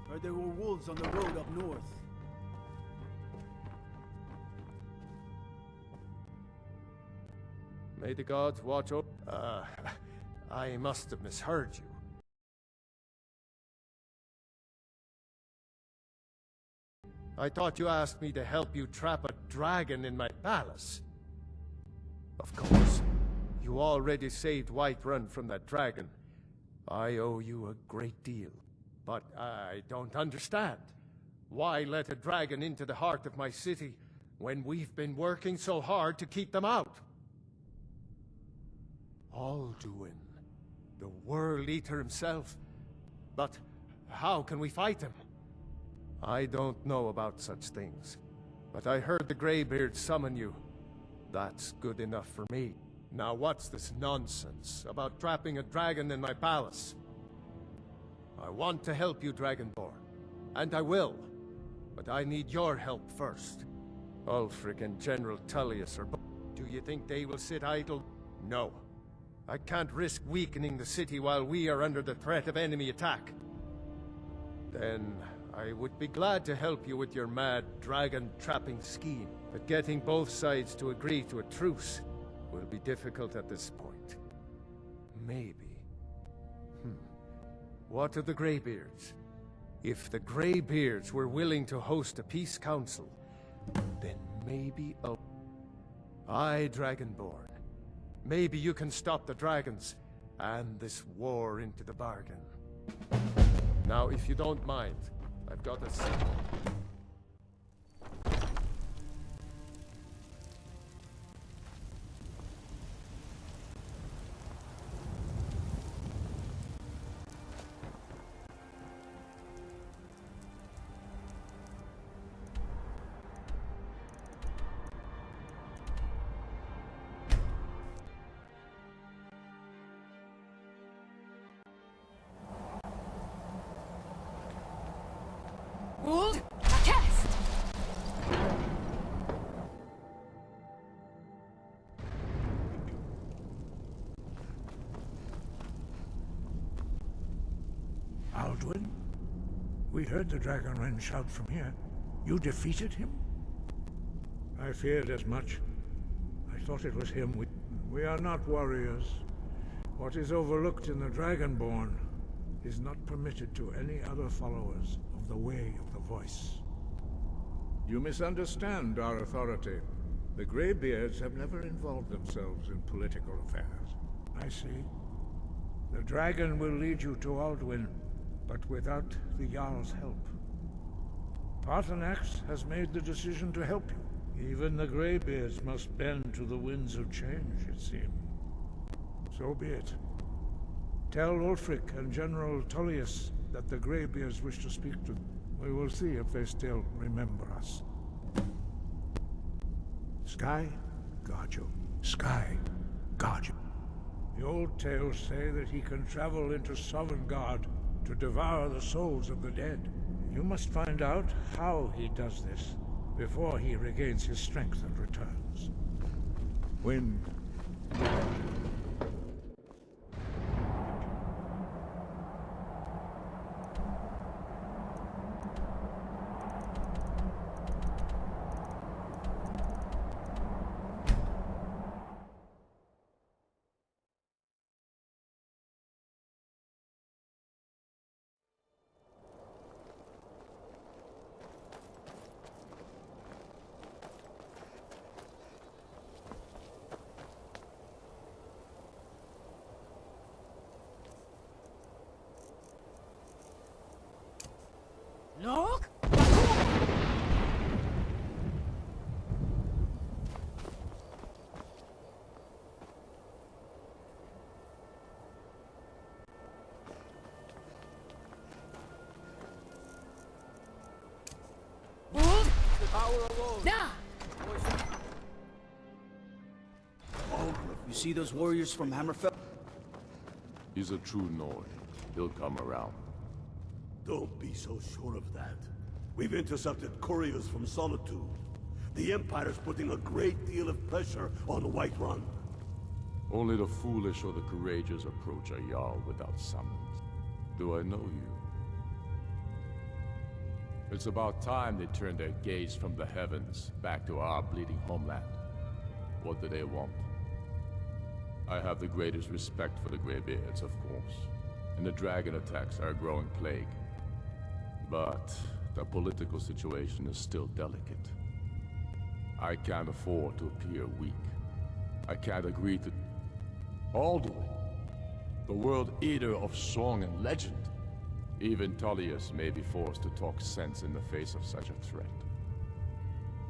Heard there were wolves on the road up north. May the gods watch over... I must have misheard you. I thought you asked me to help you trap a dragon in my palace. Of course. You already saved Whiterun from that dragon. I owe you a great deal. But I don't understand. Why let a dragon into the heart of my city when we've been working so hard to keep them out? Alduin, the World Eater himself. But how can we fight him? I don't know about such things, but I heard the Greybeard summon you. That's good enough for me. Now what's this nonsense about trapping a dragon in my palace? I want to help you, Dragonborn, and I will, but I need your help first. Ulfric and General Tullius are both... Do you think they will sit idle? No. I can't risk weakening the city while we are under the threat of enemy attack. Then I would be glad to help you with your mad dragon-trapping scheme, but getting both sides to agree to a truce will be difficult at this point. Maybe. What of the Greybeards? If the Greybeards were willing to host a peace council, then maybe Aye, Dragonborn. Maybe you can stop the dragons, and this war into the bargain. Now, if you don't mind, I've got a signal. Hold! Cast! Alduin? We heard the dragon wren shout from here. You defeated him? I feared as much. I thought it was him. We are not warriors. What is overlooked in the Dragonborn is not permitted to any other followers of the Way of the Voice. You misunderstand our authority. The Greybeards have never involved themselves in political affairs. I see. The dragon will lead you to Alduin, but without the Jarl's help. Paarthurnax has made the decision to help you. Even the Greybeards must bend to the winds of change, it seems. So be it. Tell Ulfric and General Tullius that the Greybeards wish to speak to them. We will see if they still remember us. Sky, guard you. Sky, guard you. The old tales say that he can travel into Sovngarde to devour the souls of the dead. You must find out how he does this before he regains his strength and returns. Wind. Look! The power alone. Nah! Ogle, you see those warriors from Hammerfell? He's a true Nord. He'll come around. Don't be so sure of that. We've intercepted couriers from Solitude. The Empire's putting a great deal of pressure on Whiterun. Only the foolish or the courageous approach a Jarl without summons. Do I know you? It's about time they turned their gaze from the heavens back to our bleeding homeland. What do they want? I have the greatest respect for the Greybeards, of course, and the dragon attacks are a growing plague. But the political situation is still delicate. I can't afford to appear weak. I can't agree to... Alduin, the world eater of song and legend. Even Tullius may be forced to talk sense in the face of such a threat.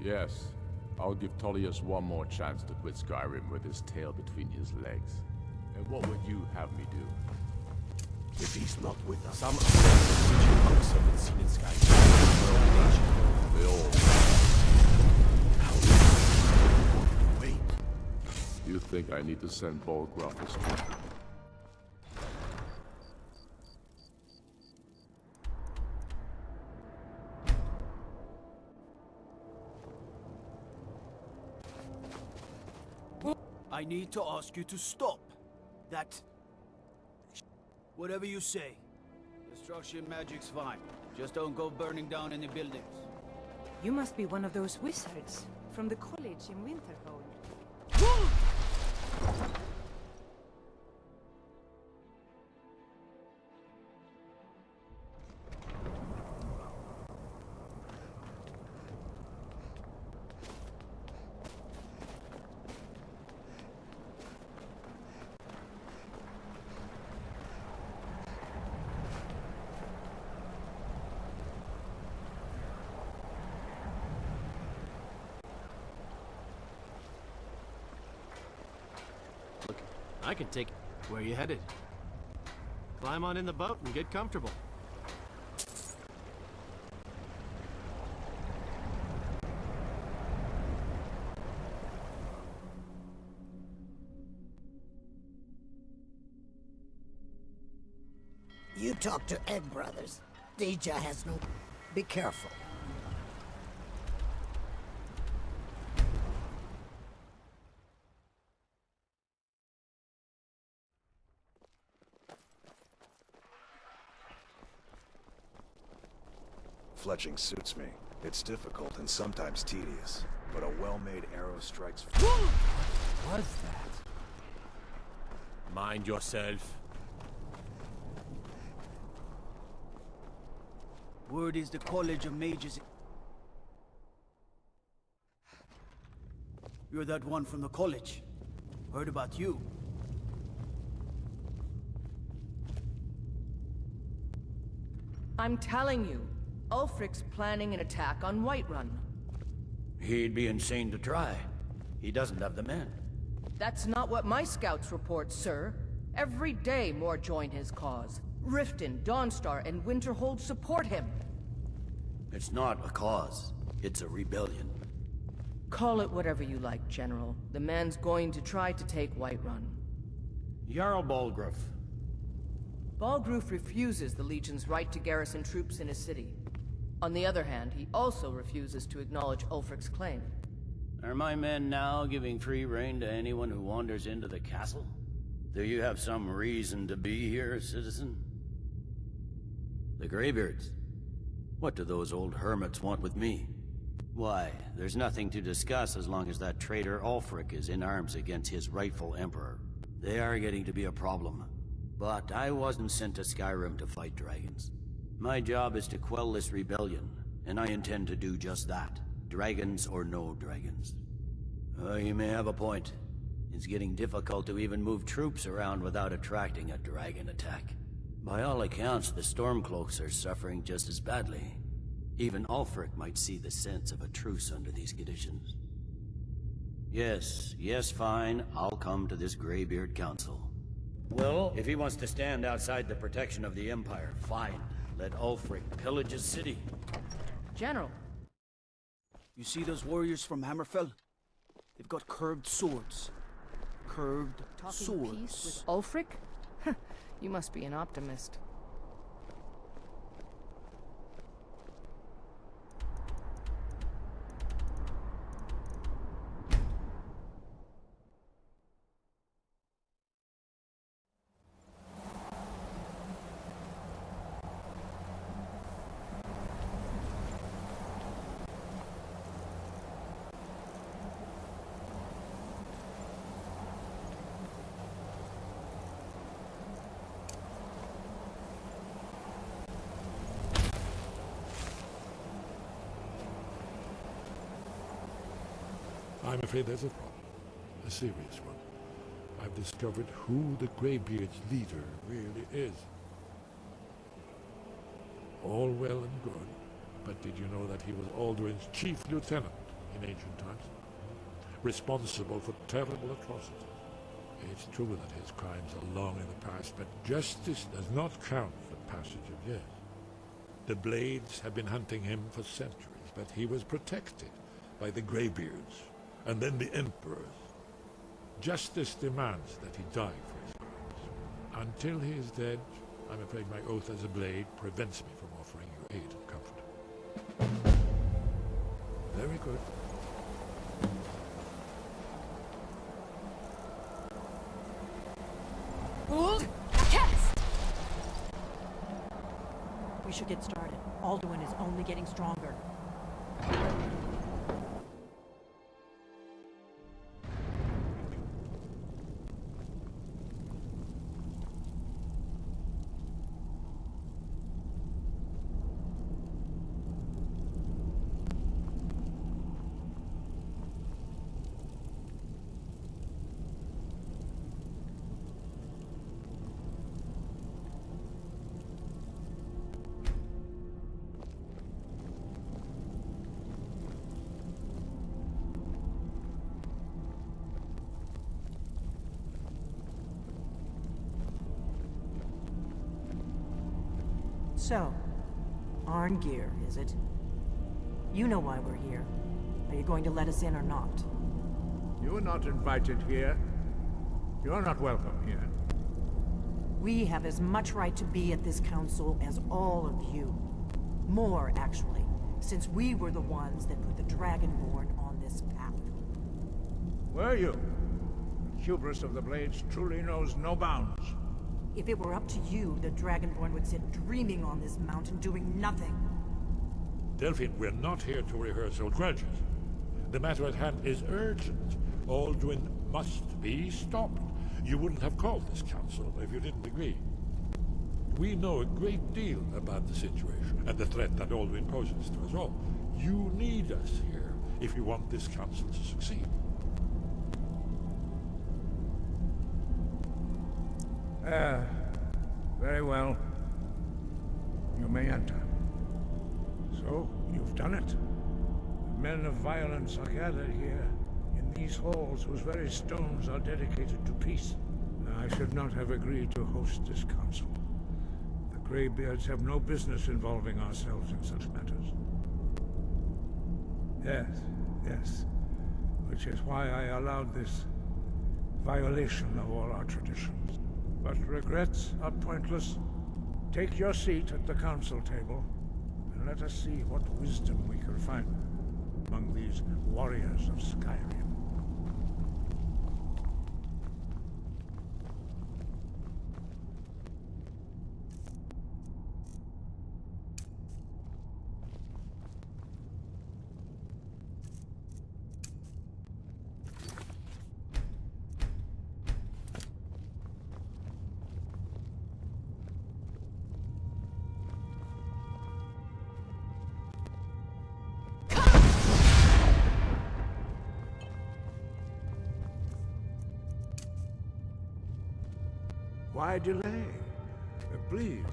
Yes, I'll give Tullius one more chance to quit Skyrim with his tail between his legs. And what would you have me do? If he's not with us, Some of the monks have been seen in Skyrim. They all... wait. You think I need to send Bolgraf his trip? I need to ask you to stop. That... Whatever you say. Destruction magic's fine. Just don't go burning down any buildings. You must be one of those wizards from the college in Winterhold. I can take... Where you headed? Climb on in the boat and get comfortable. You talk to Egg Brothers. Deja has no... Be careful. Fletching suits me. It's difficult and sometimes tedious, but a well-made arrow strikes... What was that? Mind yourself. Word is the College of Mages... You're that one from the college. Heard about you. I'm telling you, Ulfric's planning an attack on Whiterun. He'd be insane to try. He doesn't have the men. That's not what my scouts report, sir. Every day more join his cause. Riften, Dawnstar, and Winterhold support him. It's not a cause. It's a rebellion. Call it whatever you like, General. The man's going to try to take Whiterun. Jarl Balgruuf. Balgruuf refuses the Legion's right to garrison troops in his city. On the other hand, he also refuses to acknowledge Ulfric's claim. Are my men now giving free rein to anyone who wanders into the castle? Do you have some reason to be here, citizen? The Greybeards? What do those old hermits want with me? Why, there's nothing to discuss as long as that traitor Ulfric is in arms against his rightful emperor. They are getting to be a problem. But I wasn't sent to Skyrim to fight dragons. My job is to quell this rebellion, and I intend to do just that. Dragons or no dragons. You may have a point. It's getting difficult to even move troops around without attracting a dragon attack. By all accounts, the Stormcloaks are suffering just as badly. Even Ulfric might see the sense of a truce under these conditions. Yes, fine. I'll come to this Greybeard Council. Well, if he wants to stand outside the protection of the Empire, fine. Let Ulfric pillage his city. General. You see those warriors from Hammerfell? They've got curved swords. Curved swords. Peace with Ulfric? You must be an optimist. I'm afraid there's a problem. A serious one. I've discovered who the Greybeard's leader really is. All well and good, but did you know that he was Alduin's chief lieutenant in ancient times? Responsible for terrible atrocities. It's true that his crimes are long in the past, but justice does not count for passage of years. The Blades have been hunting him for centuries, but he was protected by the Greybeards, and then the Emperors. Justice demands that he die for his crimes. Until he is dead, I'm afraid my oath as a Blade prevents me from offering you aid and comfort. Very good. Cast! We should get started. Alduin is only getting stronger. So, Arngeir, is it? You know why we're here. Are you going to let us in or not? You are not invited here. You're not welcome here. We have as much right to be at this council as all of you. More, actually, since we were the ones that put the Dragonborn on this path. Were you? The hubris of the Blades truly knows no bounds. If it were up to you, the Dragonborn would sit dreaming on this mountain doing nothing. Delphine, we're not here to rehearse old grudges. The matter at hand is urgent. Alduin must be stopped. You wouldn't have called this council if you didn't agree. We know a great deal about the situation and the threat that Alduin poses to us all. You need us here if you want this council to succeed. Very well. You may enter. So, you've done it. The men of violence are gathered here, in these halls whose very stones are dedicated to peace. I should not have agreed to host this council. The Greybeards have no business involving ourselves in such matters. Yes. Which is why I allowed this violation of all our traditions. But regrets are pointless. Take your seat at the council table, and let us see what wisdom we can find among these warriors of Skyrim. Why delay? Please,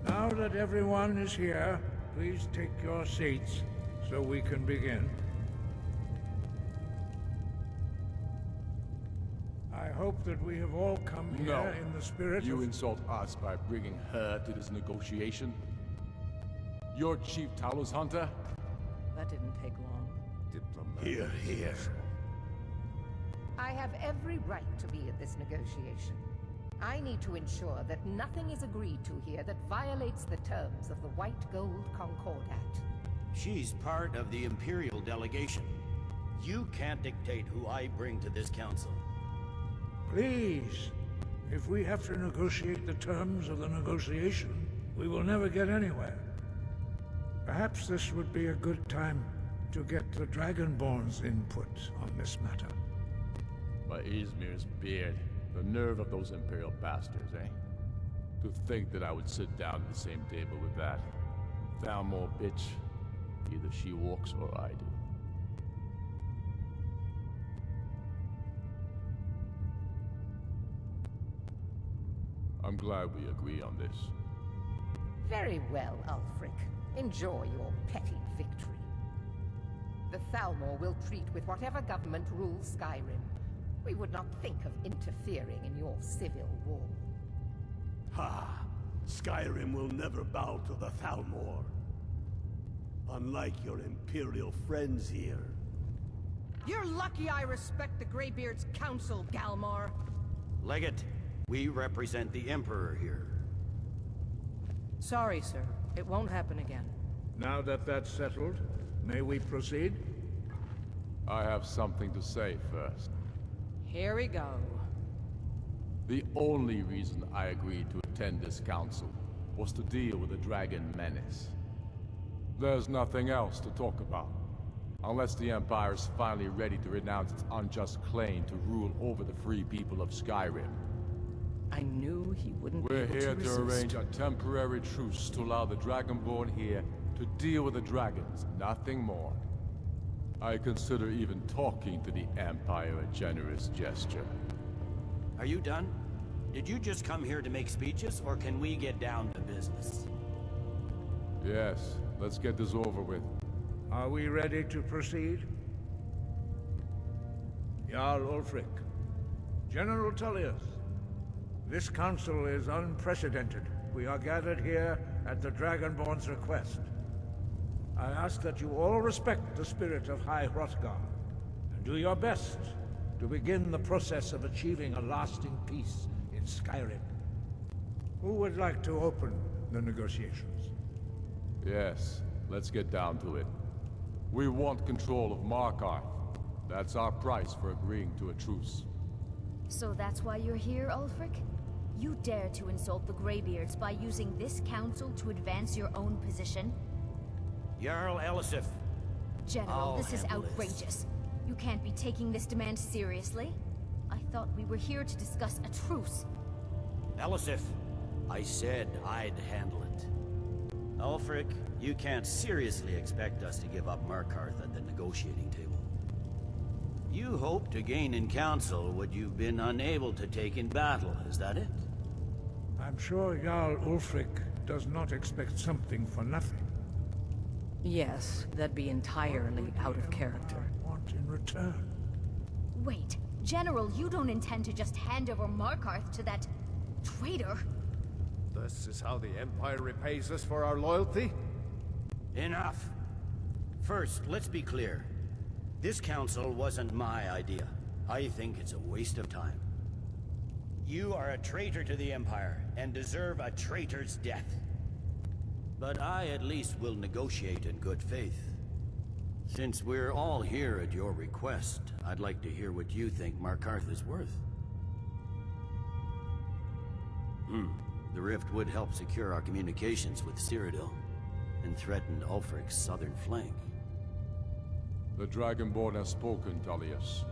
now that everyone is here, please take your seats so we can begin. I hope that we have all come here in the spirit You of... insult us by bringing her to this negotiation? You're Chief Talos Hunter? That didn't take long. Here. I have every right to be at this negotiation. I need to ensure that nothing is agreed to here that violates the terms of the White Gold Concordat. She's part of the Imperial delegation. You can't dictate who I bring to this council. Please, if we have to negotiate the terms of the negotiation, we will never get anywhere. Perhaps this would be a good time to get the Dragonborn's input on this matter. By Izmir's beard. The nerve of those Imperial bastards, eh? To think that I would sit down at the same table with that. Thalmor bitch. Either she walks or I do. I'm glad we agree on this. Very well, Ulfric. Enjoy your petty victory. The Thalmor will treat with whatever government rules Skyrim. We would not think of interfering in your civil war. Ha! Skyrim will never bow to the Thalmor. Unlike your Imperial friends here. You're lucky I respect the Greybeard's counsel, Galmar. Legate, we represent the Emperor here. Sorry, sir. It won't happen again. Now that that's settled, may we proceed? I have something to say first. Here we go. The only reason I agreed to attend this council was to deal with the dragon menace. There's nothing else to talk about. Unless the Empire is finally ready to renounce its unjust claim to rule over the free people of Skyrim. I knew he wouldn't be We're able here to to arrange a temporary truce to allow the Dragonborn here to deal with the dragons, nothing more. I consider even talking to the Empire a generous gesture. Are you done? Did you just come here to make speeches, or can we get down to business? Yes, let's get this over with. Are we ready to proceed? Jarl Ulfric, General Tullius, this council is unprecedented. We are gathered here at the Dragonborn's request. I ask that you all respect the spirit of High Hrothgar, and do your best to begin the process of achieving a lasting peace in Skyrim. Who would like to open the negotiations? Yes, let's get down to it. We want control of Markarth. That's our price for agreeing to a truce. So that's why you're here, Ulfric? You dare to insult the Greybeards by using this council to advance your own position? Jarl Elisif. General, this is handle this. outrageous. You can't be taking this demand seriously. I thought we were here to discuss a truce. Elisif, I said I'd handle it. Ulfric, you can't seriously expect us to give up Markarth at the negotiating table. You hoped to gain in council what you've been unable to take in battle, is that it? I'm sure Jarl Ulfric does not expect something for nothing. Yes, that'd be entirely out of character. Want in return? Wait, General, you don't intend to just hand over Markarth to that traitor? This is how the Empire repays us for our loyalty? Enough. First, let's be clear. This council wasn't my idea. I think it's a waste of time. You are a traitor to the Empire, and deserve a traitor's death. But I at least will negotiate in good faith. Since we're all here at your request, I'd like to hear what you think Markarth is worth. The rift would help secure our communications with Cyrodiil, and threaten Ulfric's southern flank. The Dragonborn has spoken, Tullius.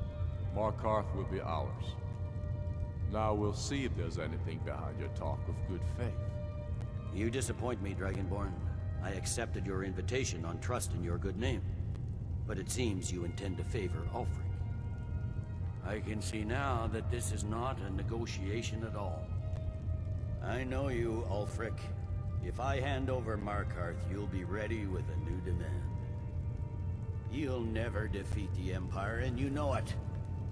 Markarth will be ours. Now we'll see if there's anything behind your talk of good faith. You disappoint me, Dragonborn. I accepted your invitation on trust in your good name. But it seems you intend to favor Ulfric. I can see now that this is not a negotiation at all. I know you, Ulfric. If I hand over Markarth, you'll be ready with a new demand. You'll never defeat the Empire, and you know it.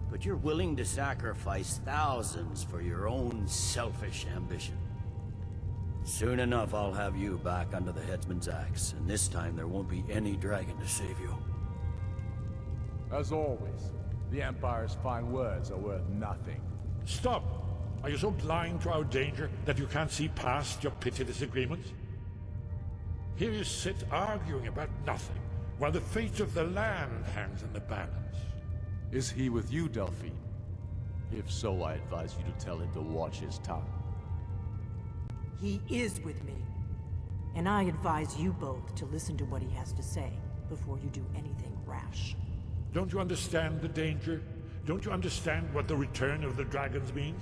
But you're willing to sacrifice thousands for your own selfish ambition. Soon enough, I'll have you back under the headsman's axe, and this time there won't be any dragon to save you. As always, the Empire's fine words are worth nothing. Stop! Are you so blind to our danger that you can't see past your petty disagreements? Here you sit arguing about nothing, while the fate of the land hangs in the balance. Is he with you, Delphine? If so, I advise you to tell him to watch his tongue. He is with me. And I advise you both to listen to what he has to say before you do anything rash. Don't you understand the danger? Don't you understand what the return of the dragons means?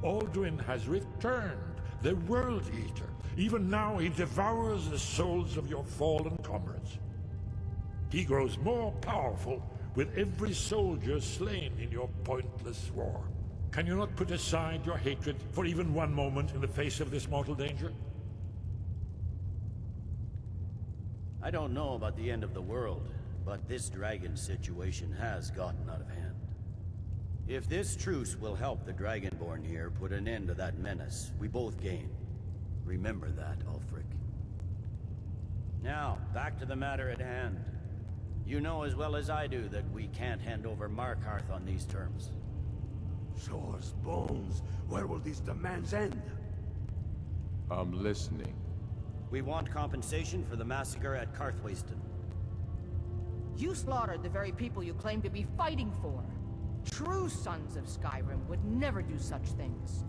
Alduin has returned, the World Eater. Even now he devours the souls of your fallen comrades. He grows more powerful with every soldier slain in your pointless war. Can you not put aside your hatred for even one moment in the face of this mortal danger? I don't know about the end of the world, but this dragon situation has gotten out of hand. If this truce will help the Dragonborn here put an end to that menace, we both gain. Remember that, Ulfric. Now, back to the matter at hand. You know as well as I do that we can't hand over Markarth on these terms. Show us bones. Where will these demands end? I'm listening. We want compensation for the massacre at Karthwasten. You slaughtered the very people you claim to be fighting for. True sons of Skyrim would never do such things.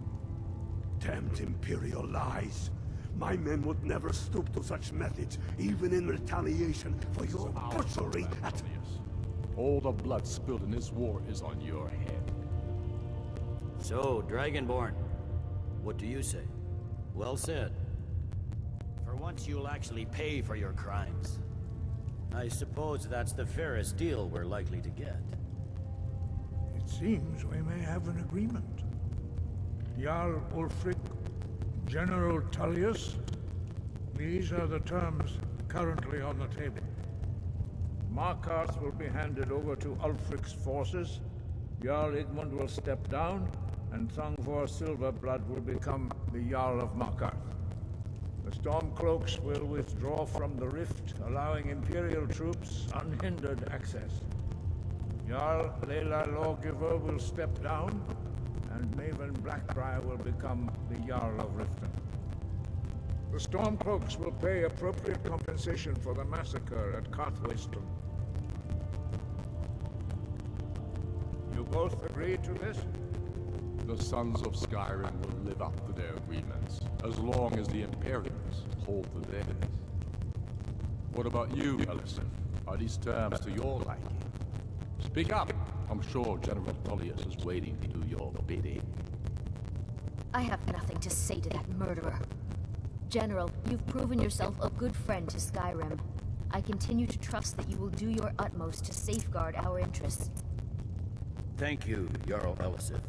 Damned Imperial lies. My men would never stoop to such methods, even in retaliation for your butchery at... All the blood spilled in this war is on your head. So, Dragonborn, what do you say? Well said. For once you'll actually pay for your crimes. I suppose that's the fairest deal we're likely to get. It seems we may have an agreement. Jarl Ulfric, General Tullius, these are the terms currently on the table. Markarth will be handed over to Ulfric's forces, Jarl Igmund will step down, and Thungvor Silverblood will become the Jarl of Markarth. The Stormcloaks will withdraw from the rift, allowing Imperial troops unhindered access. Jarl Lela Lawgiver will step down, and Maven Blackbriar will become the Jarl of Riften. The Stormcloaks will pay appropriate compensation for the massacre at Karthwasten. You both agree to this? The sons of Skyrim will live up to their agreements, as long as the Imperials hold to theirs. What about you, Elisif? Are these terms to your liking? Speak up! I'm sure General Tullius is waiting to do your bidding. I have nothing to say to that murderer. General, you've proven yourself a good friend to Skyrim. I continue to trust that you will do your utmost to safeguard our interests. Thank you, Jarl Elisif.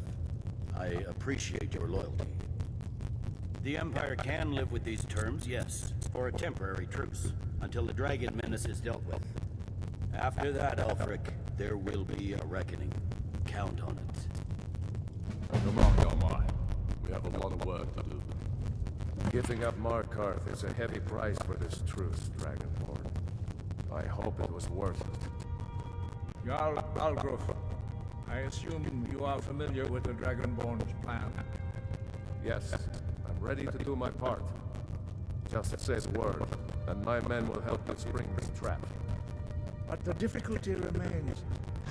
I appreciate your loyalty. The Empire can live with these terms, yes, for a temporary truce, until the dragon menace is dealt with. After that, Ulfric, there will be a reckoning. Count on it. Come on, mind. We have a lot of work to do. Giving up Markarth is a heavy price for this truce, Dragonborn. I hope it was worth it. Jarl Algroth, I assume you are familiar with the Dragonborn's plan. Yes, I'm ready to do my part. Just say the word, and my men will help you spring this trap. But the difficulty remains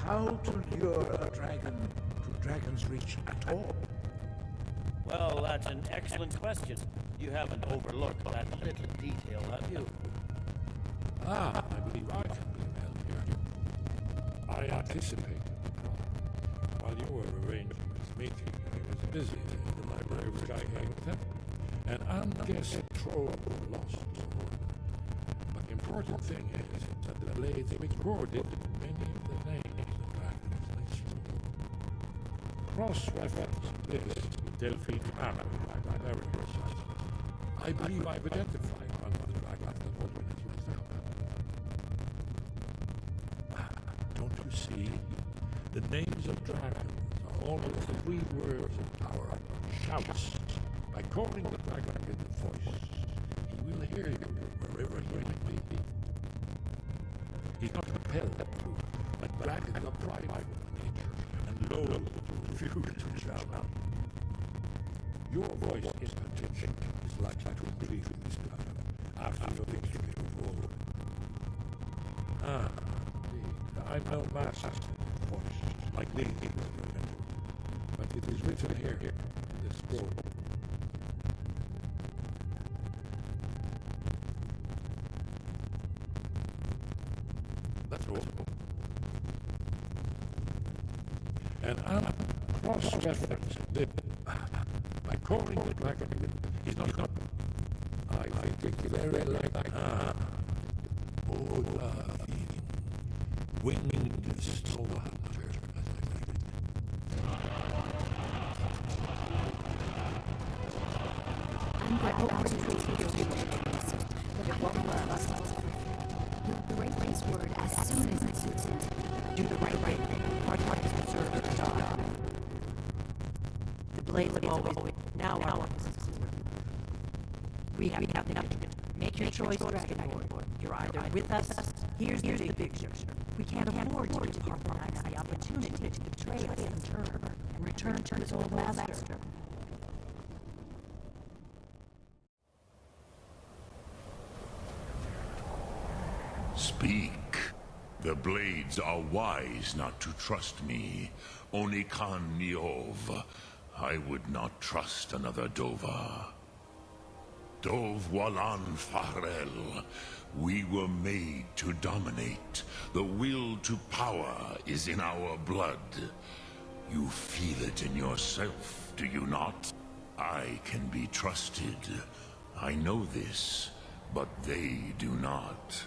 how to lure a dragon to Dragon's Reach at all. Well, that's an excellent question. You haven't overlooked that little detail, have you? I believe I can be of help here. I anticipated the problem. While you were arranging this meeting, I was busy in the library of Skyrim, and unguessed trove lost. But the important thing is that the blades recorded many of the names of dragons mentioned. Cross-reference this with Delphine and Esbern. I believe I've identified one of the dragons that organized myself. Don't you see? The names of dragons are always the 3 words of power. Shouts. By calling the dragon with the voice, he will hear you wherever you may be. He's not compelled to, but dragons are prideful in nature and loath to refuse to shout out. Your voice is contingent, is likely to increase in this dragon after your victory over. Indeed. I'm no master of voice, like these people, but it is written here in this scroll. That's all. And I'm cross-referencing it by calling the dragon. He's not. I think it's very like winged snow hunter, as I like it. bound to take your wings, but it won't let us. You'll break his word as soon as it suits him. Do the right thing. Our parties deserve to die. The blades have always now our We have nothing. Make your choice, Dragonborn. You're either with us. Here's the big picture. We can't afford to give Paarthurnax the opportunity to betray us in turn and return to his old master. Speak. The blades are wise not to trust me. Only Khan Niov. I would not trust another Dova. Dov Walan Farel. We were made to dominate. The will to power is in our blood. You feel it in yourself, do you not? I can be trusted. I know this, but they do not.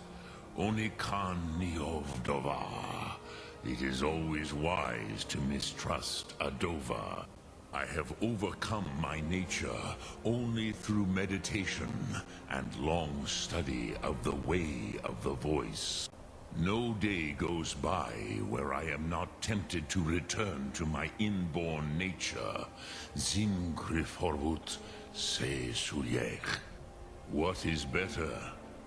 Only Khan Niov Dova. It is always wise to mistrust a Dova. I have overcome my nature only through meditation and long study of the way of the voice. No day goes by where I am not tempted to return to my inborn nature. Zimgriforvut se sulech. What is better,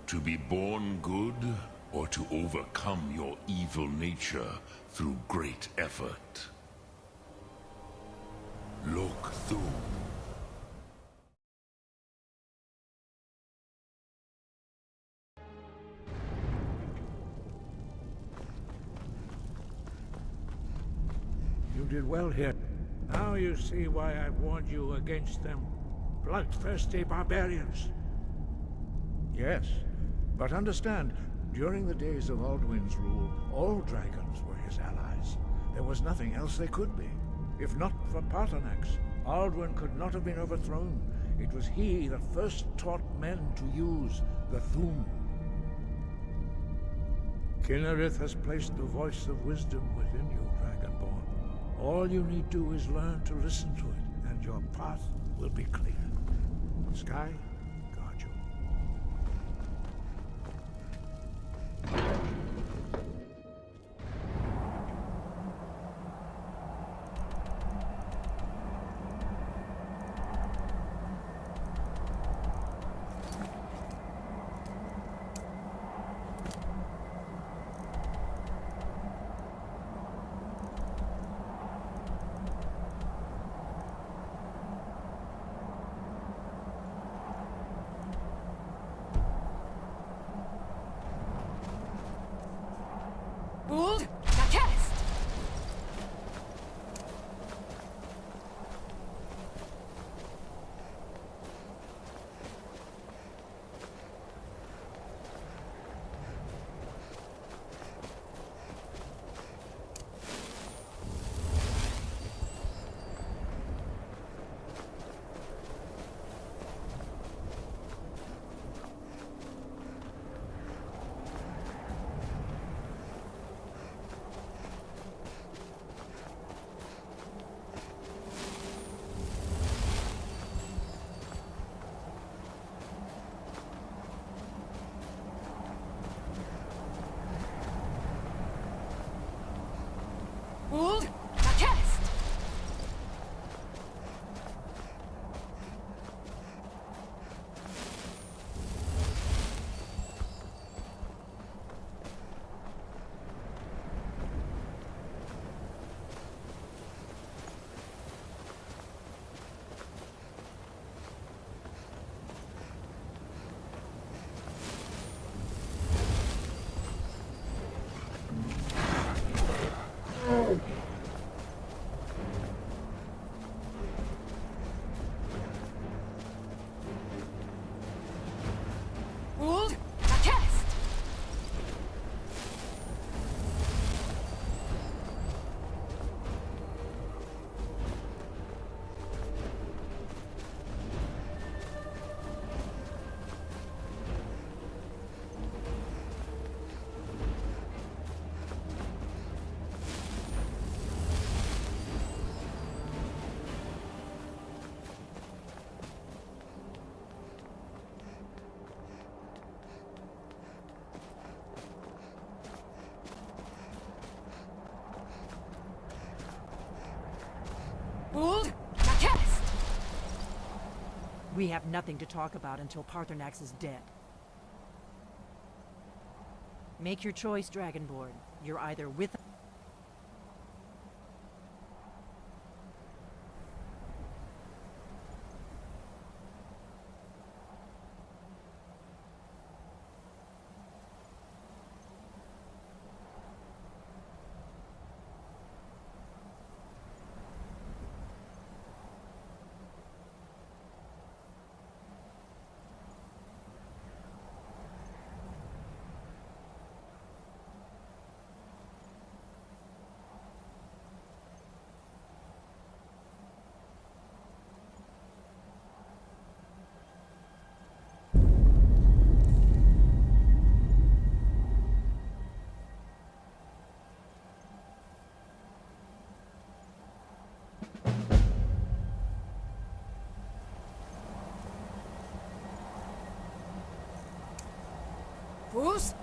to be born good or to overcome your evil nature through great effort? Look through. You did well here. Now you see why I warned you against them. Bloodthirsty barbarians. Yes, but understand, during the days of Alduin's rule, all dragons were his allies. There was nothing else they could be. If not for Paarthurnax, Alduin could not have been overthrown. It was he that first taught men to use the Thum. Kinnerith has placed the voice of wisdom within you, Dragonborn. All you need do is learn to listen to it, and your path will be clear. Sky, guard you. We have nothing to talk about until Paarthurnax is dead. Make your choice, Dragonborn. You're either with us. Who's?